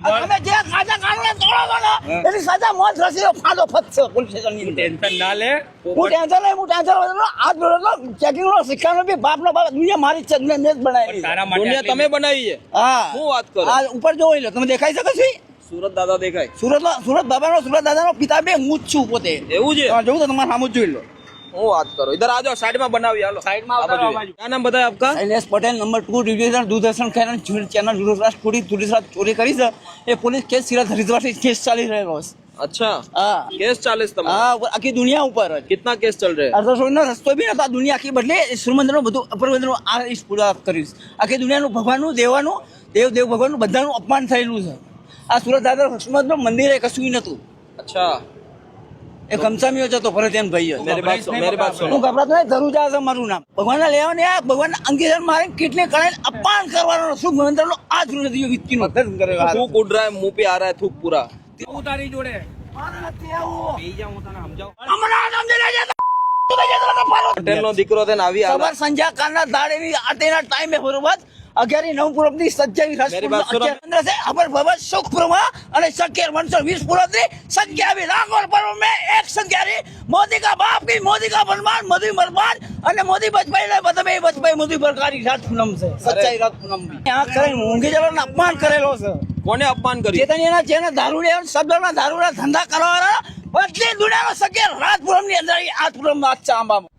તમે જે કાયદા કાનૂન તોડો છો ને એની સજા મોત રસી ફાદો ફતશે પોલીસ સ્ટેશનની અંદર. ટેન્શન ના લે. હું ટેન્શન આજ બોલો ચેકિંગ નો શિક્ષાનો બી બાપનો બાપ દુનિયા મારી જ છે મેં જ બનાવી. તારા માટે દુનિયા તમે બનાવી છે. હા શું વાત કરો? આ ઉપર જોઈ લો તમે દેખાઈ શકો છો સુરત દાદા દેખાય. સુરત દાદાનો પિતા બે હું જ છું પોતે. એવું છે? જોઉં તો તમારે સામું જ જોઈ લો. શું વાત કરો? ઇધર આ જાઓ, સાઈડ માં બનાવી. હાલો સાઈડમાં આ બાજુ. क्या नाम बताया आपका? Shailesh Patel number 2 division Doordarshan channel Doordarshan ચોરી કરી છે એ પોલીસ કેસ સિરાજ હરિદ્વારથી કેસ ચાલી રહ્યો છે. अच्छा હા केस 40 तम હા આખી દુનિયા ઉપર જ कितना केस चल रहे हैं? અર્ધસોનો રસ્તો બી નતો દુનિયા આખી બદલે સુરમંદરનો બધું અપરમંદરનો આ પૂરા કરીશ આખી દુનિયાનું ભગવાનનું દેવાનું દેવ ભગવાનનું બધાનું અપમાન થયેલું છે. આ સુરત દાદા લક્ષ્મણનું મંદિર એ કશું નતું. अच्छा એ કમસામીઓ જતો ભરતેન ભાઈ मेरी बात सुनो. હું ગભરાતો નહીં. ધરુજા છે મારું નામ. ભગવાનના લેવાને આ ભગવાનના અંગીકાર મારે કેટલે કરાય અપમાન કરવાનો શું મંદિરનો આ જ નદીઓ વિકીનો દર્શન કરે थूक उड़ रहा है, मुंह पे आ रहा है थूक पूरा. તારી જોડે પટેલ નો દીકરો થઈને આવી હાલત. સવાર સંધ્યા કાળના દાડેની આટેના ટાઈમે બરોબર 11/9 ની 27 मेरी बात सुनो. રાજપુર છે અમર ભવન સુખપુરમાં અને 11/20 પૂર્વથી 27 લાખોं पर्व में एक संख्यारी मोदी का बाप की मोदी का बलवान मोदी मरबान અને મોદી બચપાઈ ને બતમે બચપાઈ મોદી પ્રકારી રાત પૂનમ છે સચ્ચાઈ રાત પૂનમ આ કરે ઊંઘી જવાનો અપમાન કરેલો છે. કોને અપમાન કર્યું? ચેતનીના જેને દારૂડિયા શબ્દના દારૂના ધંધા કરવાના બધી દુનિયાનો સગેર રાત પૂનમ ની અંદર આ પૂનમ ના ચાંબામાં